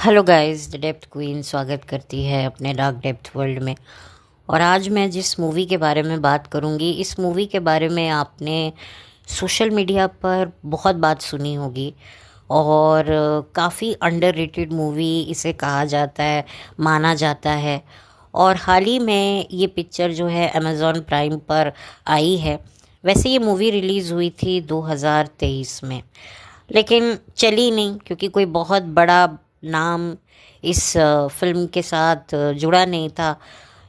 Hello guys, the depth queen स्वागत करती है अपने डार्क डेप्थ वर्ल्ड में। और आज मैं जिस मूवी के बारे में बात करूंगी, इस मूवी के बारे में आपने सोशल मीडिया पर बहुत बात सुनी होगी। और काफ़ी अंडररेटेड मूवी इसे कहा जाता है, माना जाता है। और हाल ही में ये पिक्चर जो है अमेज़ॉन प्राइम पर आई है। वैसे ये मूवी रिलीज़ हुई थी 2023 में, लेकिन चली नहीं क्योंकि कोई बहुत बड़ा नाम इस फिल्म के साथ जुड़ा नहीं था।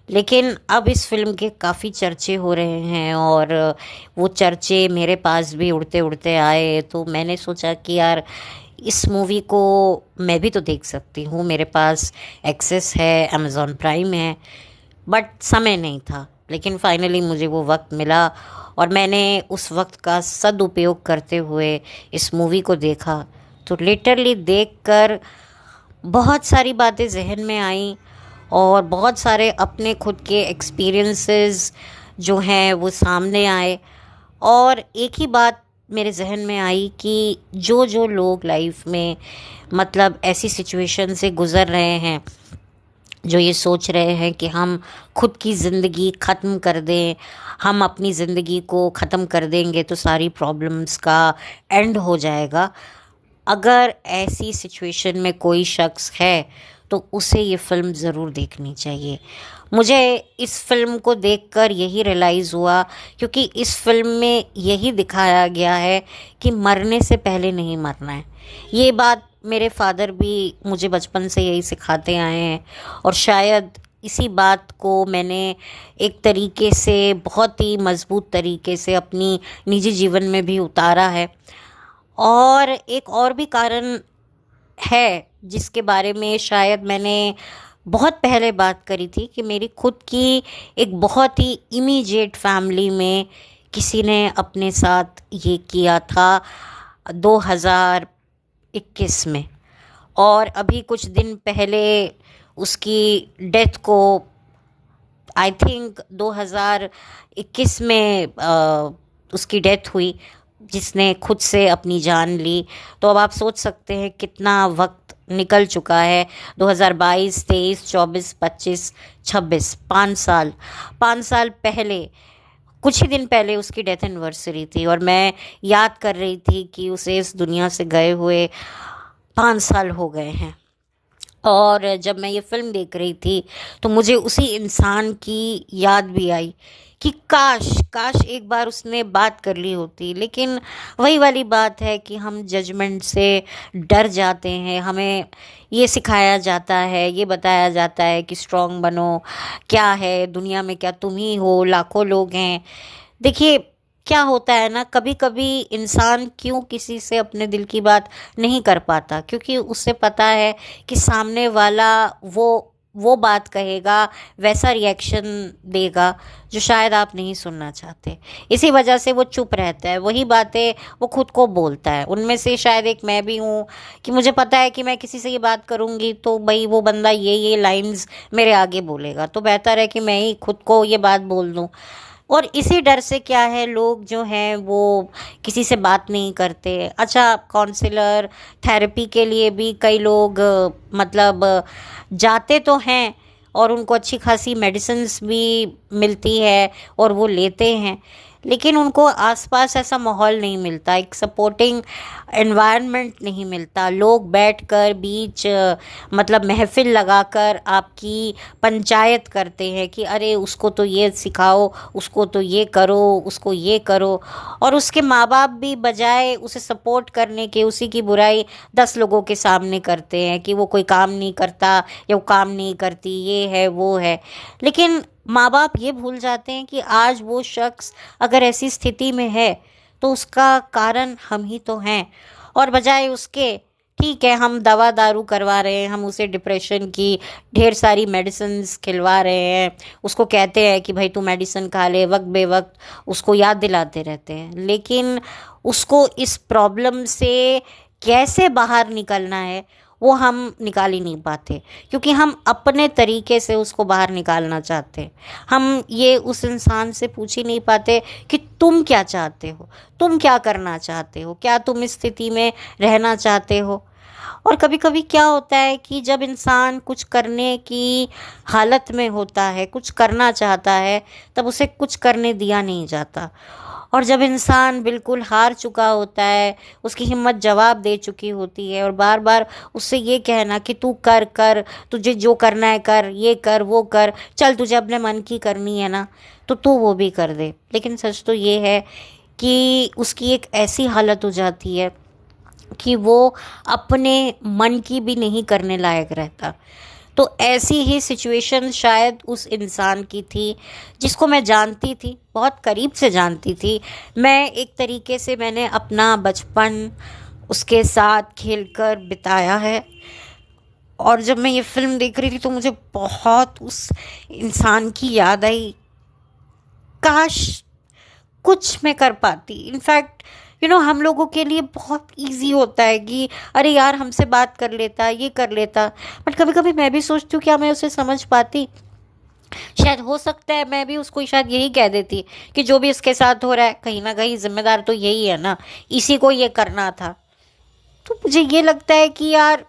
लेकिन अब इस फिल्म के काफ़ी चर्चे हो रहे हैं और वो चर्चे मेरे पास भी उड़ते उड़ते आए, तो मैंने सोचा कि यार इस मूवी को मैं भी तो देख सकती हूँ। मेरे पास एक्सेस है, अमेज़ॉन प्राइम है, बट समय नहीं था। लेकिन फाइनली मुझे वो वक्त मिला और मैंने उस वक्त का सदुपयोग करते हुए इस मूवी को देखा। तो लिटरली देखकर बहुत सारी बातें जहन में आई और बहुत सारे अपने खुद के एक्सपीरियंसेस जो हैं वो सामने आए। और एक ही बात मेरे जहन में आई कि जो जो लोग लाइफ में मतलब ऐसी सिचुएशन से गुज़र रहे हैं, जो ये सोच रहे हैं कि हम खुद की ज़िंदगी ख़त्म कर दें, हम अपनी ज़िंदगी को ख़त्म कर देंगे तो सारी प्रॉब्लम्स का एंड हो जाएगा। अगर ऐसी सिचुएशन में कोई शख्स है तो उसे ये फ़िल्म ज़रूर देखनी चाहिए। मुझे इस फ़िल्म को देखकर यही रियलाइज़ हुआ, क्योंकि इस फ़िल्म में यही दिखाया गया है कि मरने से पहले नहीं मरना है। ये बात मेरे फादर भी मुझे बचपन से यही सिखाते आए हैं और शायद इसी बात को मैंने एक तरीके से बहुत ही मज़बूत तरीके से अपनी निजी जीवन में भी उतारा है। और एक और भी कारण है जिसके बारे में शायद मैंने बहुत पहले बात करी थी कि मेरी खुद की एक बहुत ही इमीडिएट फैमिली में किसी ने अपने साथ ये किया था 2021 में। और अभी कुछ दिन पहले उसकी डेथ को आई थिंक 2021 में उसकी डेथ हुई, जिसने खुद से अपनी जान ली। तो अब आप सोच सकते हैं कितना वक्त निकल चुका है। 2022, 23, 24, 25, 26, 5 साल, 5 साल पहले, कुछ ही दिन पहले उसकी डेथ एनिवर्सरी थी और मैं याद कर रही थी कि उसे इस दुनिया से गए हुए 5 साल हो गए हैं। और जब मैं ये फ़िल्म देख रही थी तो मुझे उसी इंसान की याद भी आई कि काश काश एक बार उसने बात कर ली होती। लेकिन वही वाली बात है कि हम जजमेंट से डर जाते हैं। हमें ये सिखाया जाता है, ये बताया जाता है कि स्ट्रांग बनो, क्या है दुनिया में, क्या तुम ही हो, लाखों लोग हैं। देखिए, क्या होता है ना, कभी कभी इंसान क्यों किसी से अपने दिल की बात नहीं कर पाता, क्योंकि उसे पता है कि सामने वाला वो बात कहेगा, वैसा रिएक्शन देगा जो शायद आप नहीं सुनना चाहते। इसी वजह से वो चुप रहता है, वही बातें वो खुद को बोलता है। उनमें से शायद एक मैं भी हूँ कि मुझे पता है कि मैं किसी से ये बात करूँगी तो भाई वो बंदा ये लाइंस मेरे आगे बोलेगा, तो बेहतर है कि मैं ही खुद को ये बात बोल दूँ। और इसी डर से क्या है, लोग जो हैं वो किसी से बात नहीं करते। अच्छा, काउंसलर, थेरेपी के लिए भी कई लोग मतलब जाते तो हैं और उनको अच्छी खासी मेडिसिन्स भी मिलती है और वो लेते हैं, लेकिन उनको आसपास ऐसा माहौल नहीं मिलता, एक सपोर्टिंग एनवायरनमेंट नहीं मिलता। लोग बैठकर बीच मतलब महफिल लगाकर आपकी पंचायत करते हैं कि अरे उसको तो ये सिखाओ, उसको तो ये करो, उसको ये करो। और उसके माँ बाप भी बजाय उसे सपोर्ट करने के उसी की बुराई 10 लोगों के सामने करते हैं कि वो कोई काम नहीं करता या वो काम नहीं करती, ये है वो है। लेकिन माँ बाप ये भूल जाते हैं कि आज वो शख्स अगर ऐसी स्थिति में है तो उसका कारण हम ही तो हैं। और बजाय उसके, ठीक है, हम दवा दारू करवा रहे हैं, हम उसे डिप्रेशन की ढेर सारी मेडिसिन्स खिलवा रहे हैं, उसको कहते हैं कि भाई तू मेडिसिन खा ले, वक्त बे वक्त उसको याद दिलाते रहते हैं, लेकिन उसको इस प्रॉब्लम से कैसे बाहर निकलना है वो हम निकाल ही नहीं पाते, क्योंकि हम अपने तरीके से उसको बाहर निकालना चाहते हैं। हम ये उस इंसान से पूछ ही नहीं पाते कि तुम क्या चाहते हो, तुम क्या करना चाहते हो, क्या तुम इस स्थिति में रहना चाहते हो। और कभी कभी क्या होता है कि जब इंसान कुछ करने की हालत में होता है, कुछ करना चाहता है, तब उसे कुछ करने दिया नहीं जाता। और जब इंसान बिल्कुल हार चुका होता है, उसकी हिम्मत जवाब दे चुकी होती है, और बार बार उससे ये कहना कि तू कर कर, तुझे जो करना है कर, ये कर वो कर, चल तुझे अपने मन की करनी है ना, तो तू वो भी कर दे। लेकिन सच तो ये है कि उसकी एक ऐसी हालत हो जाती है कि वो अपने मन की भी नहीं करने लायक रहता। तो ऐसी ही सिचुएशन शायद उस इंसान की थी, जिसको मैं जानती थी, बहुत करीब से जानती थी। मैं एक तरीके से मैंने अपना बचपन उसके साथ खेलकर बिताया है। और जब मैं ये फिल्म देख रही थी तो मुझे बहुत उस इंसान की याद आई। काश कुछ मैं कर पाती। इनफैक्ट हम लोगों के लिए बहुत इजी होता है कि अरे यार हमसे बात कर लेता, ये कर लेता। बट कभी कभी मैं भी सोचती हूँ क्या मैं उसे समझ पाती। शायद हो सकता है मैं भी उसको शायद यही कह देती कि जो भी इसके साथ हो रहा है कहीं ना कहीं जिम्मेदार तो यही है ना, इसी को ये करना था। तो मुझे ये लगता है कि यार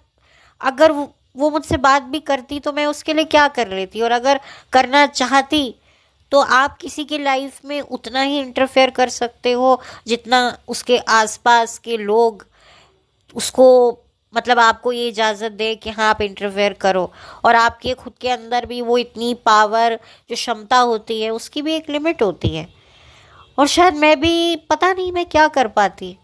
अगर वो मुझसे बात भी करती तो मैं उसके लिए क्या कर लेती, और अगर करना चाहती तो आप किसी की लाइफ में उतना ही इंटरफेयर कर सकते हो जितना उसके आसपास के लोग उसको, मतलब आपको ये इजाज़त दे कि हाँ आप इंटरफेयर करो। और आपके खुद के अंदर भी वो इतनी पावर, जो क्षमता होती है उसकी भी एक लिमिट होती है। और शायद मैं भी पता नहीं मैं क्या कर पाती।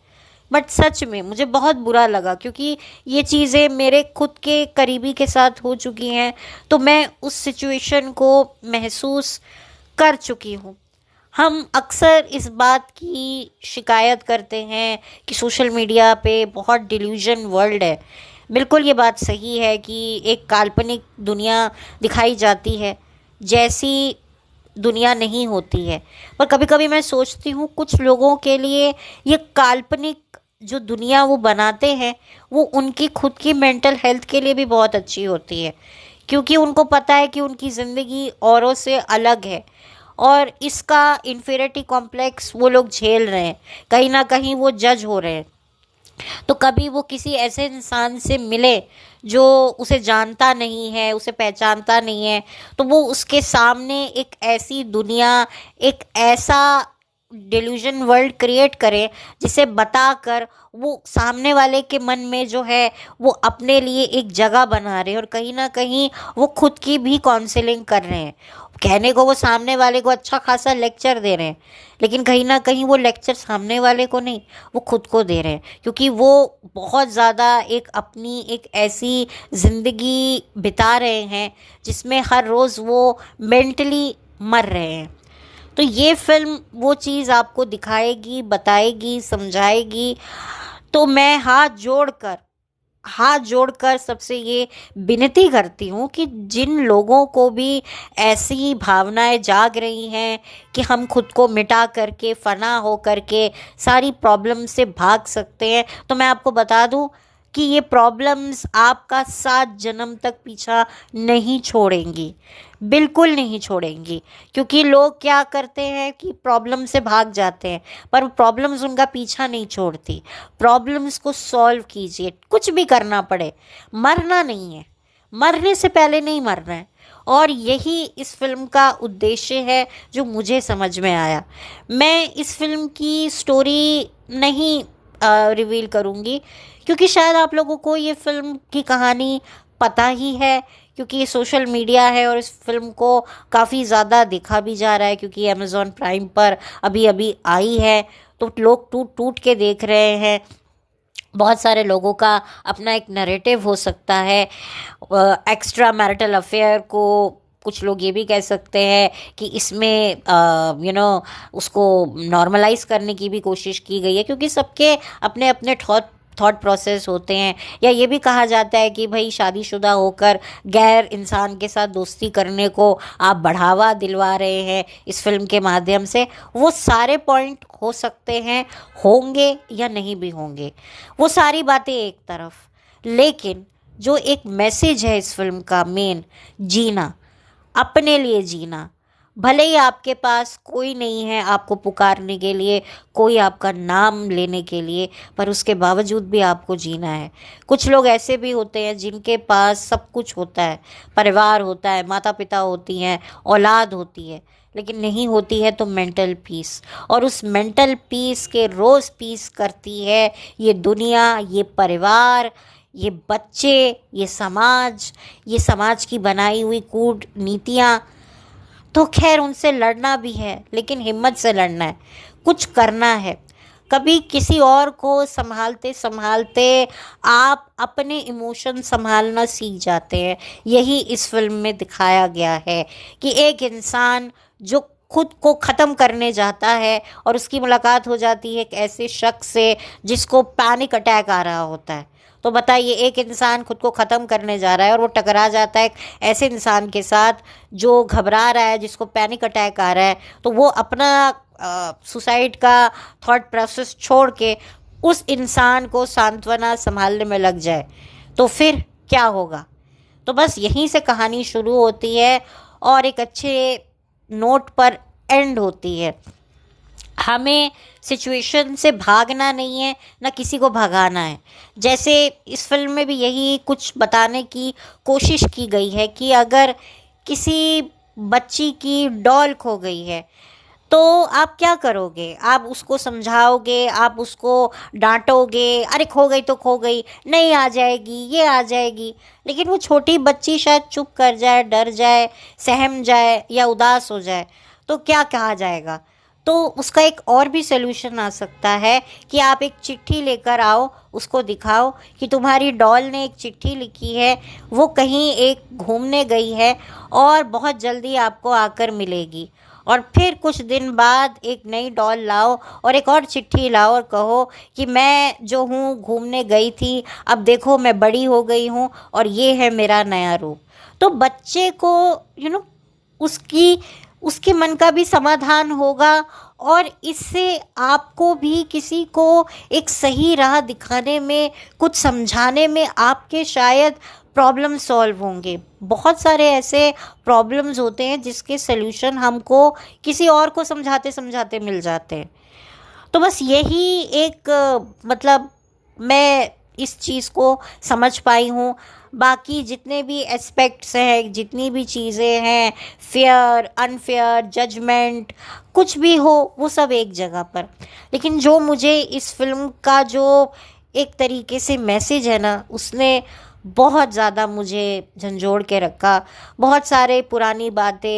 बट सच में मुझे बहुत बुरा लगा क्योंकि ये चीज़ें मेरे खुद के करीबी के साथ हो चुकी हैं, तो मैं उस सिचुएशन को महसूस कर चुकी हूँ। हम अक्सर इस बात की शिकायत करते हैं कि सोशल मीडिया पे बहुत डिल्यूजन वर्ल्ड है। बिल्कुल ये बात सही है कि एक काल्पनिक दुनिया दिखाई जाती है, जैसी दुनिया नहीं होती है। पर कभी कभी मैं सोचती हूँ कुछ लोगों के लिए ये काल्पनिक जो दुनिया वो बनाते हैं वो उनकी खुद की मेंटल हेल्थ के लिए भी बहुत अच्छी होती है, क्योंकि उनको पता है कि उनकी ज़िंदगी औरों से अलग है। और इसका इन्फीरियरिटी कॉम्प्लेक्स वो लोग झेल रहे हैं, कहीं ना कहीं वो जज हो रहे हैं। तो कभी वो किसी ऐसे इंसान से मिले जो उसे जानता नहीं है, उसे पहचानता नहीं है, तो वो उसके सामने एक ऐसी दुनिया, एक ऐसा डिल्यूजन वर्ल्ड क्रिएट करे जिसे बताकर वो सामने वाले के मन में जो है वो अपने लिए एक जगह बना रहे हैं, और कहीं ना कहीं वो खुद की भी काउंसलिंग कर रहे हैं। कहने को वो सामने वाले को अच्छा खासा लेक्चर दे रहे हैं, लेकिन कहीं ना कहीं वो लेक्चर सामने वाले को नहीं, वो खुद को दे रहे हैं, क्योंकि वो बहुत ज़्यादा एक अपनी एक ऐसी ज़िंदगी बिता रहे हैं जिसमें हर रोज़ वो मेंटली मर रहे हैं। तो ये फिल्म वो चीज़ आपको दिखाएगी, बताएगी, समझाएगी। तो मैं हाथ जोड़कर सबसे ये विनती करती हूँ कि जिन लोगों को भी ऐसी भावनाएं जाग रही हैं कि हम खुद को मिटा करके, फना हो करके सारी प्रॉब्लम से भाग सकते हैं, तो मैं आपको बता दूँ कि ये प्रॉब्लम्स आपका 7 जन्म तक पीछा नहीं छोड़ेंगी, बिल्कुल नहीं छोड़ेंगी। क्योंकि लोग क्या करते हैं कि प्रॉब्लम से भाग जाते हैं, पर प्रॉब्लम्स उनका पीछा नहीं छोड़ती। प्रॉब्लम्स को सॉल्व कीजिए, कुछ भी करना पड़े, मरना नहीं है, मरने से पहले नहीं मरना है। और यही इस फिल्म का उद्देश्य है जो मुझे समझ में आया। मैं इस फिल्म की स्टोरी नहीं रिवील करूँगी, क्योंकि शायद आप लोगों को ये फिल्म की कहानी पता ही है, क्योंकि ये सोशल मीडिया है और इस फिल्म को काफ़ी ज़्यादा देखा भी जा रहा है, क्योंकि अमेज़ॉन प्राइम पर अभी अभी आई है, तो लोग टूट टूट के देख रहे हैं। बहुत सारे लोगों का अपना एक नैरेटिव हो सकता है। एक्स्ट्रा मैरिटल अफेयर को कुछ लोग ये भी कह सकते हैं कि इसमें उसको नॉर्मलाइज करने की भी कोशिश की गई है, क्योंकि सबके अपने अपने थॉट प्रोसेस होते हैं। या ये भी कहा जाता है कि भाई शादीशुदा होकर गैर इंसान के साथ दोस्ती करने को आप बढ़ावा दिलवा रहे हैं इस फिल्म के माध्यम से। वो सारे पॉइंट हो सकते हैं, होंगे या नहीं भी होंगे, वो सारी बातें एक तरफ, लेकिन जो एक मैसेज है इस फिल्म का मेन, जीना, अपने लिए जीना, भले ही आपके पास कोई नहीं है आपको पुकारने के लिए, कोई आपका नाम लेने के लिए, पर उसके बावजूद भी आपको जीना है। कुछ लोग ऐसे भी होते हैं जिनके पास सब कुछ होता है, परिवार होता है, माता पिता होती हैं, औलाद होती है, लेकिन नहीं होती है तो मेंटल पीस। और उस मेंटल पीस के रोज़ पीस करती है ये दुनिया, ये परिवार, ये बच्चे, ये समाज की बनाई हुई कूटनीतियाँ। तो खैर उनसे लड़ना भी है, लेकिन हिम्मत से लड़ना है, कुछ करना है। कभी किसी और को संभालते संभालते आप अपने इमोशन संभालना सीख जाते हैं। यही इस फिल्म में दिखाया गया है कि एक इंसान जो खुद को ख़त्म करने जाता है और उसकी मुलाकात हो जाती है एक ऐसे शख्स से जिसको पैनिक अटैक आ रहा होता है। तो बताइए, एक इंसान खुद को ख़त्म करने जा रहा है और वो टकरा जाता है एक ऐसे इंसान के साथ जो घबरा रहा है, जिसको पैनिक अटैक आ रहा है, तो वो अपना सुसाइड का थॉट प्रोसेस छोड़ के उस इंसान को सांत्वना संभालने में लग जाए, तो फिर क्या होगा। तो बस यहीं से कहानी शुरू होती है और एक अच्छे नोट पर एंड होती है। हमें सिचुएशन से भागना नहीं है, ना किसी को भगाना है। जैसे इस फिल्म में भी यही कुछ बताने की कोशिश की गई है कि अगर किसी बच्ची की डॉल खो गई है तो आप क्या करोगे? आप उसको समझाओगे, आप उसको डांटोगे, अरे खो गई तो खो गई, नहीं आ जाएगी, ये आ जाएगी। लेकिन वो छोटी बच्ची शायद चुप कर जाए, डर जाए, सहम जाए या उदास हो जाए, तो क्या कहा जाएगा? तो उसका एक और भी सलूशन आ सकता है कि आप एक चिट्ठी लेकर आओ, उसको दिखाओ कि तुम्हारी डॉल ने एक चिट्ठी लिखी है, वो कहीं एक घूमने गई है और बहुत जल्दी आपको आकर मिलेगी। और फिर कुछ दिन बाद एक नई डॉल लाओ और एक और चिट्ठी लाओ और कहो कि मैं जो हूँ घूमने गई थी, अब देखो मैं बड़ी हो गई हूँ और ये है मेरा नया रूप। तो बच्चे को उसकी उसके मन का भी समाधान होगा और इससे आपको भी किसी को एक सही राह दिखाने में, कुछ समझाने में आपके शायद प्रॉब्लम सॉल्व होंगे। बहुत सारे ऐसे प्रॉब्लम्स होते हैं जिसके सल्यूशन हमको किसी और को समझाते समझाते मिल जाते हैं। तो बस यही एक मतलब मैं इस चीज़ को समझ पाई हूँ। बाकी जितने भी एस्पेक्ट्स हैं, जितनी भी चीज़ें हैं, फेयर अनफेयर जजमेंट, कुछ भी हो, वो सब एक जगह पर। लेकिन जो मुझे इस फिल्म का जो एक तरीके से मैसेज है ना, उसने बहुत ज़्यादा मुझे झंझोड़ के रखा। बहुत सारे पुरानी बातें,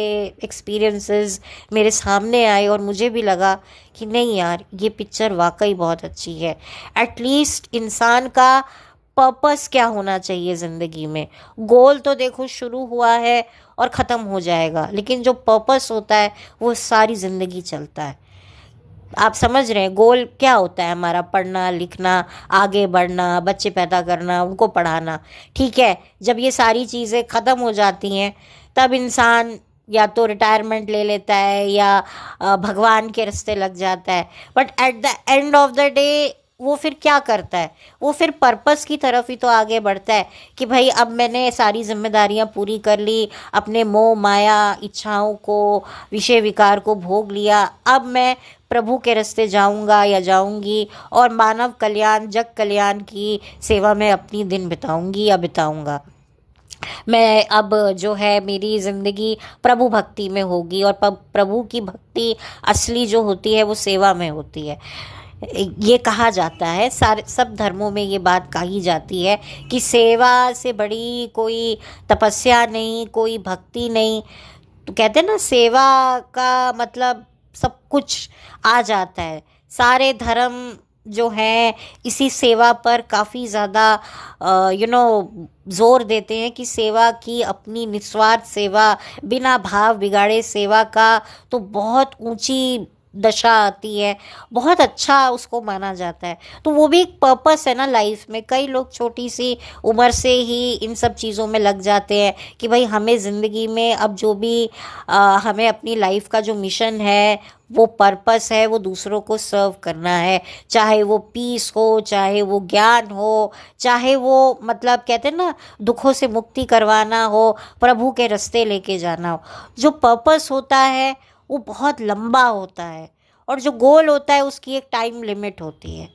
एक्सपीरियंसेस मेरे सामने आए और मुझे भी लगा कि नहीं यार, ये पिक्चर वाकई बहुत अच्छी है। एटलीस्ट इंसान का पर्पस क्या होना चाहिए ज़िंदगी में। गोल तो देखो शुरू हुआ है और ख़त्म हो जाएगा, लेकिन जो पर्पस होता है वो सारी ज़िंदगी चलता है। आप समझ रहे हैं गोल क्या होता है हमारा? पढ़ना लिखना, आगे बढ़ना, बच्चे पैदा करना, उनको पढ़ाना। ठीक है, जब ये सारी चीज़ें ख़त्म हो जाती हैं तब इंसान या तो रिटायरमेंट ले लेता है या भगवान के रास्ते लग जाता है। But at the end of the day वो फिर क्या करता है? वो फिर पर्पस की तरफ ही तो आगे बढ़ता है कि भाई अब मैंने सारी जिम्मेदारियां पूरी कर ली, अपने मोह माया इच्छाओं को, विषय विकार को भोग लिया, अब मैं प्रभु के रास्ते जाऊंगा या जाऊंगी और मानव कल्याण, जग कल्याण की सेवा में अपनी दिन बिताऊंगी या बिताऊंगा। मैं अब जो है मेरी ज़िंदगी प्रभु भक्ति में होगी और प्रभु की भक्ति असली जो होती है वो सेवा में होती है। ये कहा जाता है, सारे सब धर्मों में ये बात कही जाती है कि सेवा से बड़ी कोई तपस्या नहीं, कोई भक्ति नहीं। तो कहते हैं ना, सेवा का मतलब सब कुछ आ जाता है। सारे धर्म जो हैं इसी सेवा पर काफ़ी ज़्यादा जोर देते हैं कि सेवा की, अपनी निस्वार्थ सेवा, बिना भाव बिगाड़े सेवा का तो बहुत ऊंची दशा आती है, बहुत अच्छा उसको माना जाता है। तो वो भी एक पर्पस है ना लाइफ में। कई लोग छोटी सी उम्र से ही इन सब चीज़ों में लग जाते हैं कि भाई हमें ज़िंदगी में अब जो भी हमें अपनी लाइफ का जो मिशन है, वो पर्पस है, वो दूसरों को सर्व करना है। चाहे वो पीस हो, चाहे वो ज्ञान हो, चाहे वो मतलब कहते हैं ना दुखों से मुक्ति करवाना हो, प्रभु के रास्ते लेके जाना हो। जो पर्पस होता है वो बहुत लंबा होता है, और जो गोल होता है उसकी एक टाइम लिमिट होती है।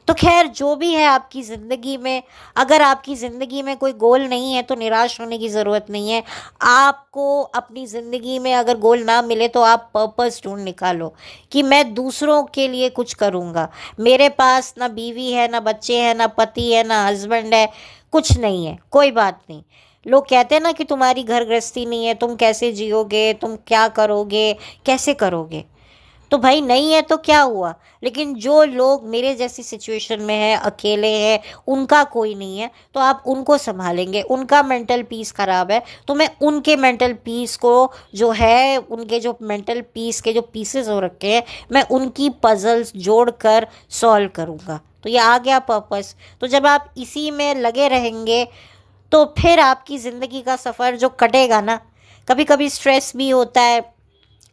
तो खैर जो भी है आपकी ज़िंदगी में, अगर आपकी ज़िंदगी में कोई गोल नहीं है तो निराश होने की ज़रूरत नहीं है। आपको अपनी ज़िंदगी में अगर गोल ना मिले तो आप पर्पस ढूंढ निकालो कि मैं दूसरों के लिए कुछ करूँगा। मेरे पास ना बीवी है, ना बच्चे हैं, ना पति है, ना हस्बैंड है, कुछ नहीं है, कोई बात नहीं। लोग कहते हैं ना कि तुम्हारी घर गृहस्थी नहीं है, तुम कैसे जियोगे, तुम क्या करोगे, कैसे करोगे। तो भाई नहीं है तो क्या हुआ, लेकिन जो लोग मेरे जैसी सिचुएशन में है, अकेले हैं, उनका कोई नहीं है, तो आप उनको संभालेंगे। उनका मेंटल पीस खराब है तो मैं उनके मेंटल पीस को जो है, उनके जो मेंटल पीस के जो पीसेस हो रखे हैं, मैं उनकी पजल्स जोड़कर सॉल्व करूँगा। तो ये आ गया पर्पस। तो जब आप इसी में लगे रहेंगे तो फिर आपकी ज़िंदगी का सफ़र जो कटेगा ना, कभी कभी स्ट्रेस भी होता है,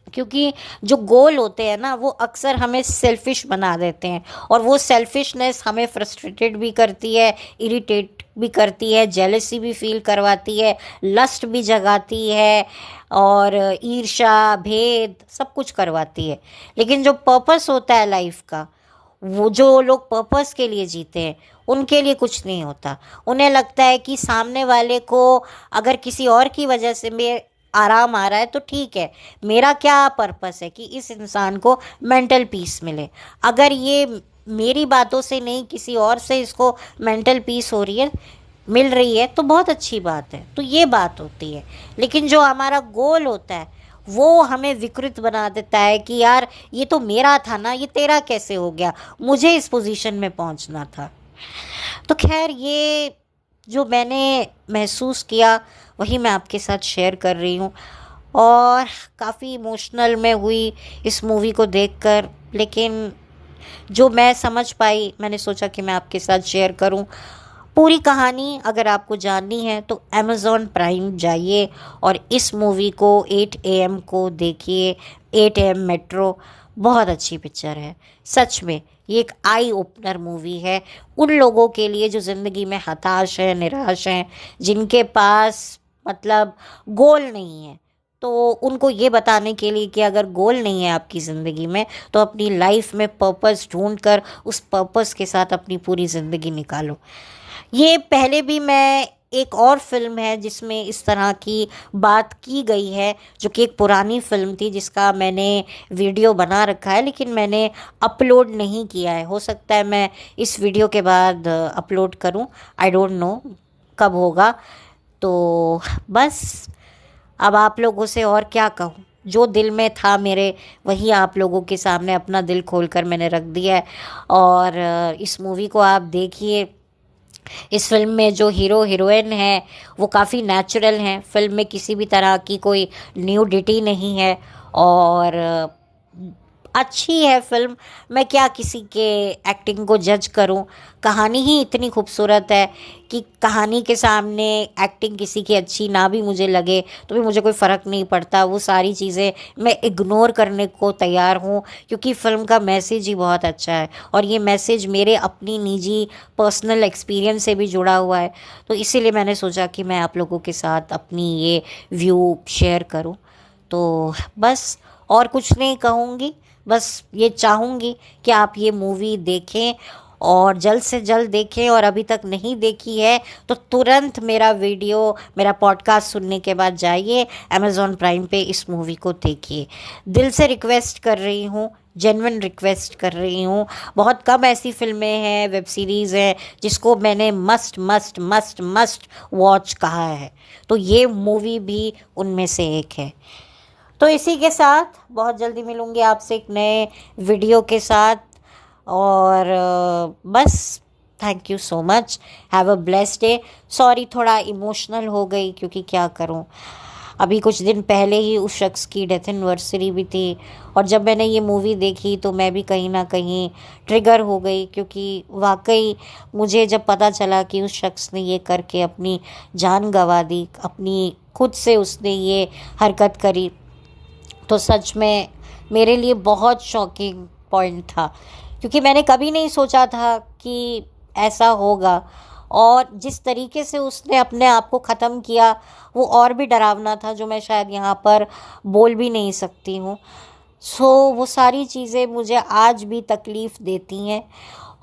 क्योंकि जो गोल होते हैं ना वो अक्सर हमें सेल्फिश बना देते हैं, और वो सेल्फिशनेस हमें फ्रस्ट्रेटेड भी करती है, इरिटेट भी करती है, जेलसी भी फील करवाती है, लस्ट भी जगाती है, और ईर्ष्या, भेद, सब कुछ करवाती है। लेकिन जो पर्पस होता है लाइफ का, वो जो लोग पर्पस के लिए जीते हैं उनके लिए कुछ नहीं होता। उन्हें लगता है कि सामने वाले को अगर किसी और की वजह से मैं आराम आ रहा है तो ठीक है, मेरा क्या पर्पस है कि इस इंसान को मेंटल पीस मिले। अगर ये मेरी बातों से नहीं, किसी और से इसको मेंटल पीस हो रही है, मिल रही है, तो बहुत अच्छी बात है। तो ये बात होती है। लेकिन जो हमारा गोल होता है वो हमें विकृत बना देता है कि यार ये तो मेरा था ना, ये तेरा कैसे हो गया, मुझे इस पोजीशन में पहुंचना था। तो खैर ये जो मैंने महसूस किया वही मैं आपके साथ शेयर कर रही हूँ, और काफ़ी इमोशनल मैं हुई इस मूवी को देखकर। लेकिन जो मैं समझ पाई मैंने सोचा कि मैं आपके साथ शेयर करूं। पूरी कहानी अगर आपको जाननी है तो अमेज़ॉन प्राइम जाइए और इस मूवी को 8 AM को देखिए, 8 AM मेट्रो। बहुत अच्छी पिक्चर है सच में। ये एक आई ओपनर मूवी है उन लोगों के लिए जो ज़िंदगी में हताश हैं, निराश हैं, जिनके पास मतलब गोल नहीं है। तो उनको ये बताने के लिए कि अगर गोल नहीं है आपकी ज़िंदगी में तो अपनी लाइफ में पर्पस ढूंढ कर उस पर्पस के साथ अपनी पूरी ज़िंदगी निकालो। ये पहले भी मैं एक और फिल्म है जिसमें इस तरह की बात की गई है, जो कि एक पुरानी फिल्म थी जिसका मैंने वीडियो बना रखा है, लेकिन मैंने अपलोड नहीं किया है। हो सकता है मैं इस वीडियो के बाद अपलोड करूं, आई डोंट नो कब होगा। तो बस अब आप लोगों से और क्या कहूँ, जो दिल में था मेरे वही आप लोगों के सामने अपना दिल खोलकर मैंने रख दिया है। और इस मूवी को आप देखिए। इस फिल्म में जो हीरो हीरोइन है वो काफ़ी नेचुरल हैं। फिल्म में किसी भी तरह की कोई न्यूडिटी नहीं है, और अच्छी है फिल्म। मैं क्या किसी के एक्टिंग को जज करूं, कहानी ही इतनी खूबसूरत है कि कहानी के सामने एक्टिंग किसी की अच्छी ना भी मुझे लगे तो भी मुझे कोई फ़र्क नहीं पड़ता। वो सारी चीज़ें मैं इग्नोर करने को तैयार हूँ, क्योंकि फ़िल्म का मैसेज ही बहुत अच्छा है, और ये मैसेज मेरे अपनी निजी पर्सनल एक्सपीरियंस से भी जुड़ा हुआ है। तो इसीलिए मैंने सोचा कि मैं आप लोगों के साथ अपनी ये व्यू शेयर करूँ। तो बस और कुछ नहीं कहूँगी, बस ये चाहूँगी कि आप ये मूवी देखें, और जल्द से जल्द देखें। और अभी तक नहीं देखी है तो तुरंत मेरा वीडियो, मेरा पॉडकास्ट सुनने के बाद जाइए अमेज़ॉन प्राइम पे इस मूवी को देखिए। दिल से रिक्वेस्ट कर रही हूँ, जेन्युइन रिक्वेस्ट कर रही हूँ। बहुत कम ऐसी फिल्में हैं, वेब सीरीज़ हैं जिसको मैंने must must must must watch कहा है, तो ये मूवी भी उनमें से एक है। तो इसी के साथ बहुत जल्दी मिलूँगी आपसे एक नए वीडियो के साथ, और बस thank you so much, have a blessed day. Sorry थोड़ा इमोशनल हो गई, क्योंकि क्या करूँ, अभी कुछ दिन पहले ही उस शख्स की डेथ एनिवर्सरी भी थी, और जब मैंने ये मूवी देखी तो मैं भी कहीं ना कहीं ट्रिगर हो गई, क्योंकि वाकई मुझे जब पता चला कि उस शख्स ने ये करके अपनी जान गंवा दी, अपनी खुद से उसने ये हरकत करी, तो सच में मेरे लिए बहुत शॉकिंग पॉइंट था, क्योंकि मैंने कभी नहीं सोचा था कि ऐसा होगा। और जिस तरीके से उसने अपने आप को ख़त्म किया वो और भी डरावना था, जो मैं शायद यहाँ पर बोल भी नहीं सकती हूँ। सो वो सारी चीज़ें मुझे आज भी तकलीफ़ देती हैं,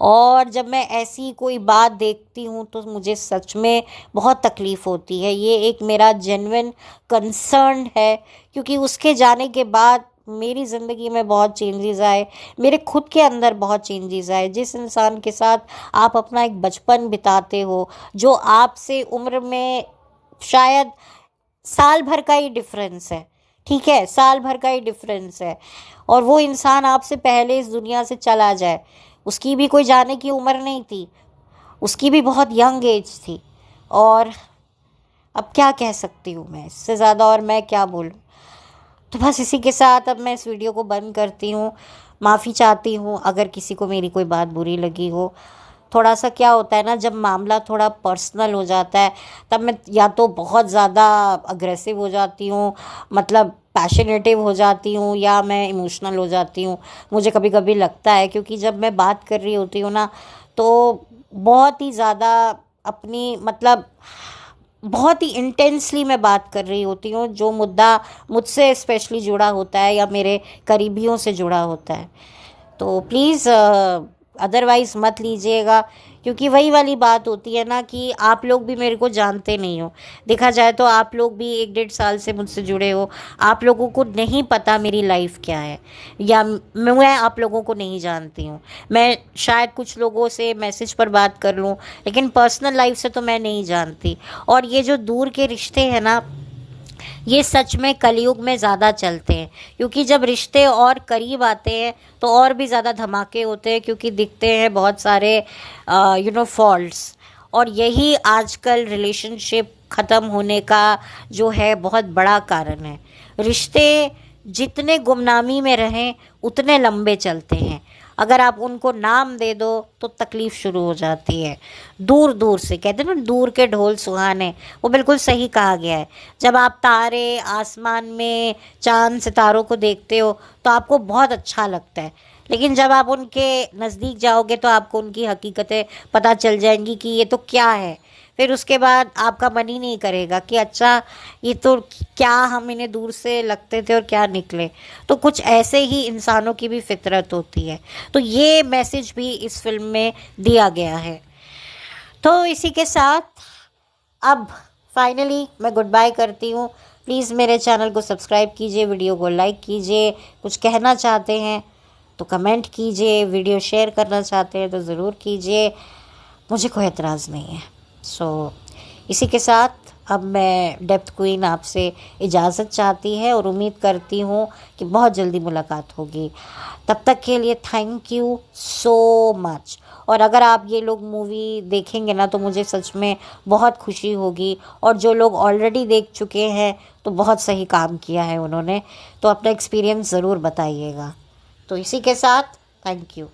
और जब मैं ऐसी कोई बात देखती हूँ तो मुझे सच में बहुत तकलीफ़ होती है। ये एक मेरा जेन्युइन कंसर्न है, क्योंकि उसके जाने के बाद मेरी ज़िंदगी में बहुत चेंजेस आए, मेरे खुद के अंदर बहुत चेंजेस आए। जिस इंसान के साथ आप अपना एक बचपन बिताते हो, जो आपसे उम्र में शायद साल भर का ही डिफरेंस है, ठीक है, साल भर का ही डिफरेंस है, और वो इंसान आपसे पहले इस दुनिया से चला जाए, उसकी भी कोई जाने की उम्र नहीं थी, उसकी भी बहुत यंग एज थी। और अब क्या कह सकती हूँ मैं इससे ज़्यादा, और मैं क्या बोलूँ। तो बस इसी के साथ अब मैं इस वीडियो को बंद करती हूँ। माफ़ी चाहती हूँ अगर किसी को मेरी कोई बात बुरी लगी हो। थोड़ा सा क्या होता है ना, जब मामला थोड़ा पर्सनल हो जाता है तब मैं या तो बहुत ज़्यादा अग्रेसिव हो जाती हूँ, मतलब पैशनेटिव हो जाती हूँ, या मैं इमोशनल हो जाती हूँ। मुझे कभी कभी लगता है, क्योंकि जब मैं बात कर रही होती हूँ ना तो बहुत ही ज़्यादा अपनी मतलब बहुत ही इंटेंसली मैं बात कर रही होती हूँ, जो मुद्दा मुझसे स्पेशली जुड़ा होता है या मेरे करीबियों से जुड़ा होता है। तो प्लीज़ अदरवाइज़ मत लीजिएगा, क्योंकि वही वाली बात होती है ना कि आप लोग भी मेरे को जानते नहीं हो। देखा जाए तो आप लोग भी 1-1.5 साल से मुझसे जुड़े हो, आप लोगों को नहीं पता मेरी लाइफ क्या है, या मैं आप लोगों को नहीं जानती हूँ। मैं शायद कुछ लोगों से मैसेज पर बात कर लूँ, लेकिन पर्सनल लाइफ से तो मैं नहीं जानती। और ये जो दूर के रिश्ते हैं ना, ये सच में कलयुग में ज़्यादा चलते हैं, क्योंकि जब रिश्ते और करीब आते हैं तो और भी ज़्यादा धमाके होते हैं, क्योंकि दिखते हैं बहुत सारे फॉल्ट्स। और यही आजकल रिलेशनशिप ख़त्म होने का जो है बहुत बड़ा कारण है। रिश्ते जितने गुमनामी में रहें उतने लंबे चलते हैं, अगर आप उनको नाम दे दो तो तकलीफ़ शुरू हो जाती है। दूर दूर से कहते हैं ना, दूर के ढोल सुहाने, वो बिल्कुल सही कहा गया है। जब आप तारे आसमान में चांद सितारों को देखते हो तो आपको बहुत अच्छा लगता है, लेकिन जब आप उनके नज़दीक जाओगे तो आपको उनकी हकीकतें पता चल जाएंगी कि ये तो क्या है। फिर उसके बाद आपका मन ही नहीं करेगा कि अच्छा ये तो क्या, हम इन्हें दूर से लगते थे और क्या निकले। तो कुछ ऐसे ही इंसानों की भी फितरत होती है। तो ये मैसेज भी इस फिल्म में दिया गया है। तो इसी के साथ अब फाइनली मैं गुड बाय करती हूँ। प्लीज़ मेरे चैनल को सब्सक्राइब कीजिए, वीडियो को लाइक कीजिए, कुछ कहना चाहते हैं तो कमेंट कीजिए, वीडियो शेयर करना चाहते हैं तो ज़रूर कीजिए, मुझे कोई एतराज़ नहीं है। इसी के साथ अब मैं डेप्थ क्वीन आपसे इजाज़त चाहती है, और उम्मीद करती हूँ कि बहुत जल्दी मुलाकात होगी। तब तक के लिए थैंक यू सो मच। और अगर आप ये लोग मूवी देखेंगे ना तो मुझे सच में बहुत खुशी होगी, और जो लोग ऑलरेडी देख चुके हैं तो बहुत सही काम किया है उन्होंने, तो अपना एक्सपीरियंस ज़रूर बताइएगा। तो इसी के साथ थैंक यू।